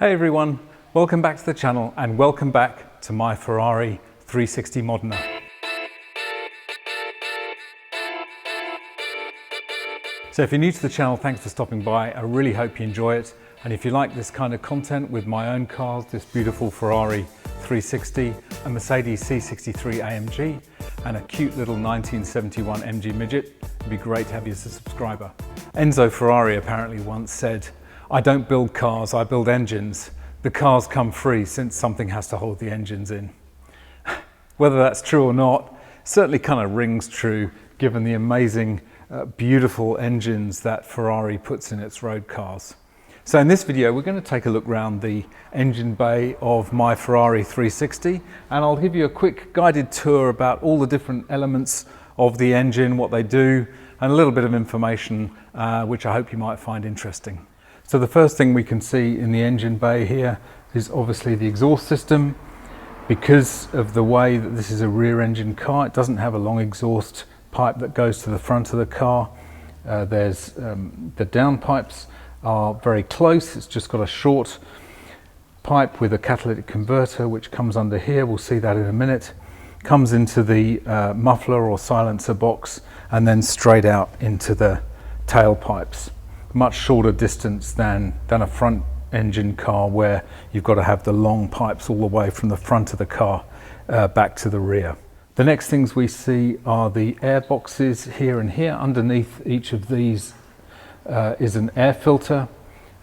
Hey everyone, welcome back to the channel and welcome back to my Ferrari 360 Modena. So if you're new to the channel, thanks for stopping by. I really hope you enjoy it. And if you like this kind of content with my own cars, this beautiful Ferrari 360, a Mercedes C63 AMG, and a cute little 1971 MG Midget, it'd be great to have you as a subscriber. Enzo Ferrari apparently once said, "I don't build cars, I build engines. The cars come free since something has to hold the engines in." Whether that's true or not, certainly kind of rings true given the amazing, beautiful engines that Ferrari puts in its road cars. So in this video, we're going to take a look around the engine bay of my Ferrari 360, and I'll give you a quick guided tour about all the different elements of the engine, what they do, and a little bit of information which I hope you might find interesting. So the first thing we can see in the engine bay here is obviously the exhaust system. Because of the way that this is a rear engine car, it doesn't have a long exhaust pipe that goes to the front of the car. The downpipes are very close. It's just got a short pipe with a catalytic converter which comes under here. We'll see that in a minute. Comes into the muffler or silencer box and then straight out into the tailpipes. Much shorter distance than a front engine car where you've got to have the long pipes all the way from the front of the car back to the rear. The next things we see are the air boxes here and here. Underneath each of these is an air filter,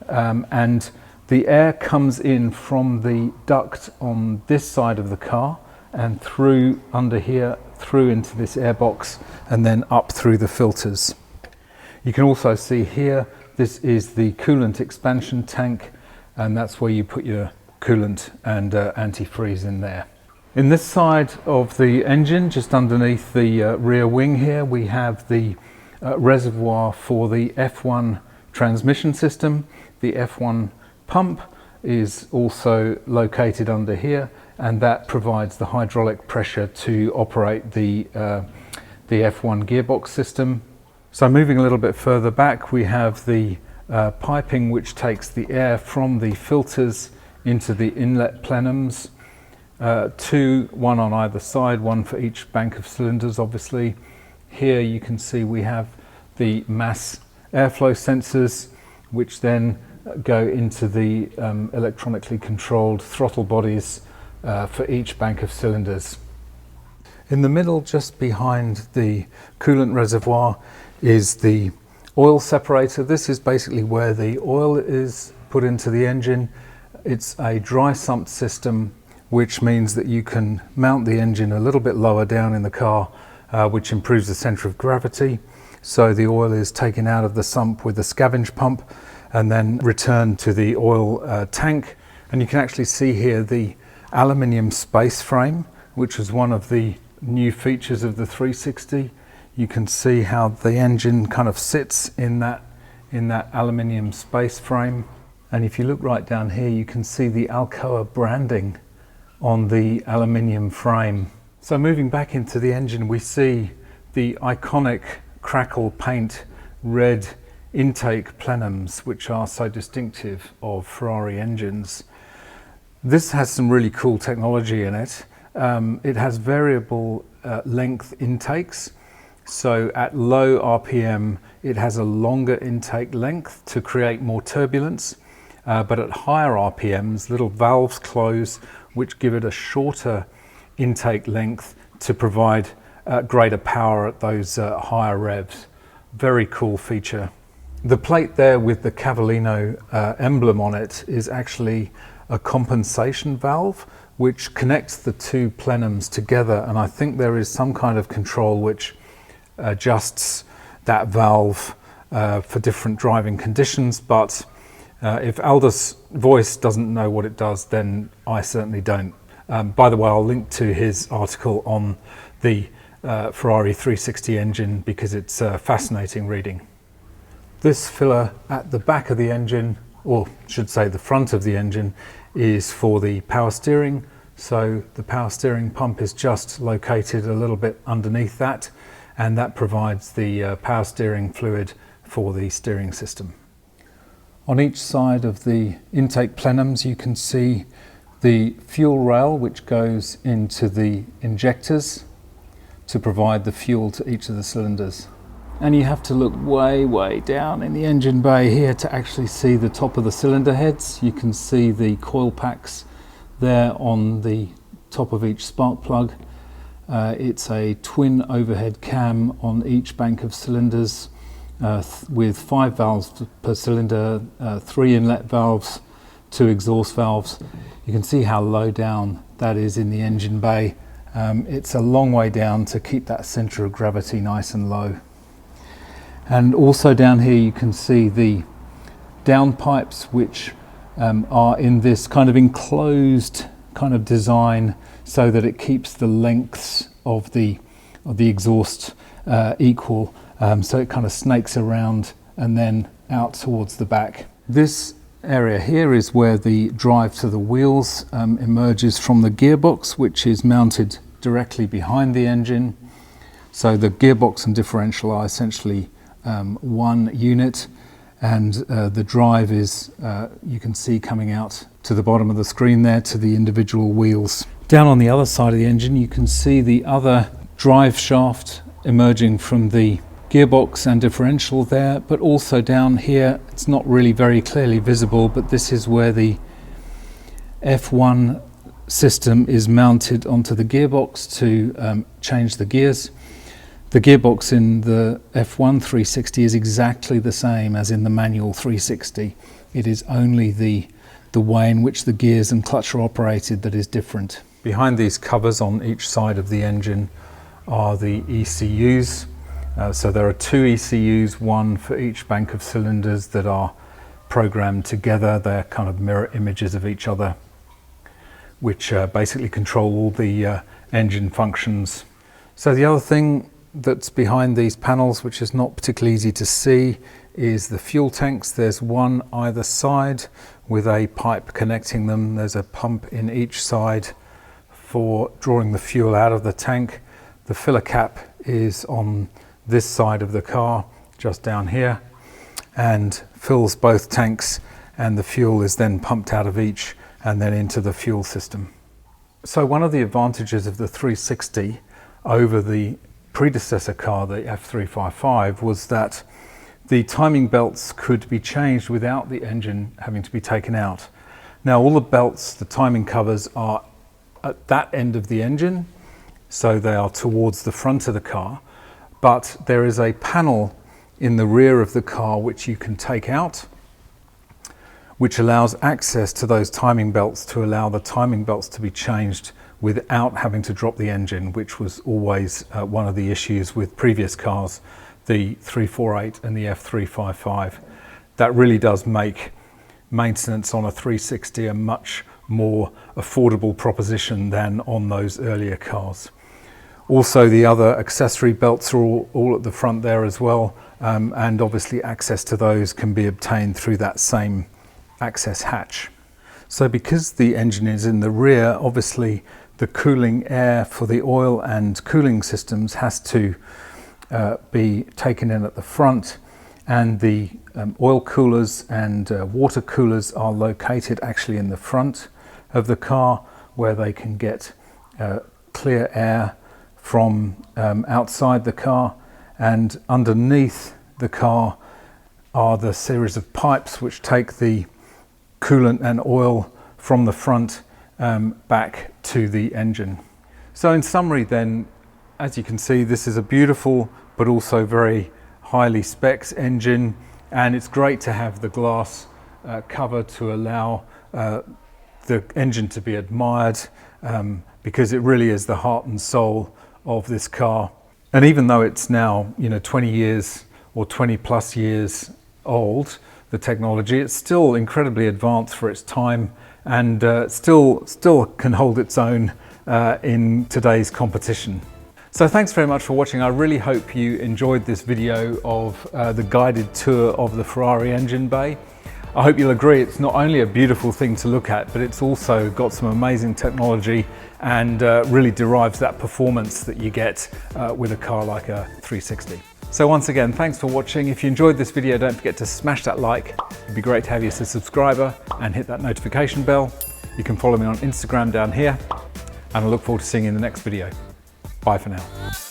and the air comes in from the duct on this side of the car and through under here, through into this air box, and then up through the filters. You can also see here, this is the coolant expansion tank, and that's where you put your coolant and antifreeze in there. In this side of the engine, just underneath the rear wing here, we have the reservoir for the F1 transmission system. The F1 pump is also located under here, and that provides the hydraulic pressure to operate the F1 gearbox system. So moving a little bit further back, we have the piping which takes the air from the filters into the inlet plenums. One on either side, one for each bank of cylinders obviously. Here you can see we have the mass airflow sensors which then go into the electronically controlled throttle bodies for each bank of cylinders. In the middle, just behind the coolant reservoir, is the oil separator. This is basically where the oil is put into the engine. It's a dry sump system, which means that you can mount the engine a little bit lower down in the car, which improves the center of gravity. So the oil is taken out of the sump with the scavenge pump and then returned to the oil tank. And you can actually see here the aluminium space frame, which was one of the new features of the 360. You can see how the engine kind of sits in that aluminium space frame. And if you look right down here, you can see the Alcoa branding on the aluminium frame. So moving back into the engine, we see the iconic crackle paint red Intake Plenums, which are so distinctive of Ferrari engines. This has some really cool technology in it. It has variable length intakes. So at low RPM, it has a longer intake length to create more turbulence, but at higher RPMs, little valves close, which give it a shorter intake length to provide greater power at those higher revs. Very cool feature. The plate there with the Cavallino emblem on it is actually a compensation valve, which connects the two plenums together, and I think there is some kind of control which adjusts that valve for different driving conditions, but if Aldous Voice doesn't know what it does, then I certainly don't. By the way, I'll link to his article on the Ferrari 360 engine because it's fascinating reading. This filler at the back of the engine, or should say the front of the engine, is for the power steering. So the power steering pump is just located a little bit underneath that, and that provides the power steering fluid for the steering system. On each side of the intake plenums you can see the fuel rail which goes into the injectors to provide the fuel to each of the cylinders. And you have to look way down in the engine bay here to actually see the top of the cylinder heads. You can see the coil packs there on the top of each spark plug. It's a twin overhead cam on each bank of cylinders with 5 valves per cylinder, 3 inlet valves, 2 exhaust valves. You can see how low down that is in the engine bay. It's a long way down to keep that center of gravity nice and low. And also down here you can see the downpipes, which are in this kind of enclosed kind of design so that it keeps the lengths of the exhaust equal, so it kind of snakes around and then out towards the back. This area here is where the drive to the wheels emerges from the gearbox, which is mounted directly behind the engine. So the gearbox and differential are essentially one unit, and the drive is, you can see coming out to the bottom of the screen there to the individual wheels. Down on the other side of the engine you can see the other drive shaft emerging from the gearbox and differential there, but also down here it's not really very clearly visible, but this is where the F1 system is mounted onto the gearbox to change the gears. The gearbox in the F1 360 is exactly the same as in the manual 360. It is only the way in which the gears and clutch are operated that is different. Behind these covers on each side of the engine are the ECUs. So there are 2 ECUs, one for each bank of cylinders, that are programmed together. They're kind of mirror images of each other, which basically control all the engine functions. So the other thing that's behind these panels, which is not particularly easy to see, is the fuel tanks. There's one either side with a pipe connecting them. There's a pump in each side for drawing the fuel out of the tank. The filler cap is on this side of the car, just down here, and fills both tanks, and the fuel is then pumped out of each and then into the fuel system. So one of the advantages of the 360 over the predecessor car, the F355, was that the timing belts could be changed without the engine having to be taken out. Now all the belts, the timing covers, are at that end of the engine, so they are towards the front of the car, but there is a panel in the rear of the car which you can take out, which allows access to those timing belts to allow the timing belts to be changed without having to drop the engine, which was always one of the issues with previous cars, the 348 and the F355. That really does make maintenance on a 360 a much more affordable proposition than on those earlier cars. Also, the other accessory belts are all at the front there as well, and obviously access to those can be obtained through that same access hatch. So because the engine is in the rear, obviously the cooling air for the oil and cooling systems has to be taken in at the front, and the oil coolers and water coolers are located actually in the front of the car, where they can get clear air from outside the car, and underneath the car are the series of pipes which take the coolant and oil from the front back to the engine. So in summary then, as you can see, this is a beautiful but also very highly spec'd engine, and it's great to have the glass cover to allow the engine to be admired, because it really is the heart and soul of this car. And even though it's now 20 years or 20 plus years old, the technology, it's still incredibly advanced for its time, and still can hold its own in today's competition. So thanks very much for watching. I really hope you enjoyed this video of the guided tour of the Ferrari engine bay. I hope you'll agree it's not only a beautiful thing to look at, but it's also got some amazing technology and really derives that performance that you get with a car like a 360. So once again, thanks for watching. If you enjoyed this video, don't forget to smash that like. It'd be great to have you as a subscriber and hit that notification bell. You can follow me on Instagram down here, and I look forward to seeing you in the next video. Bye for now.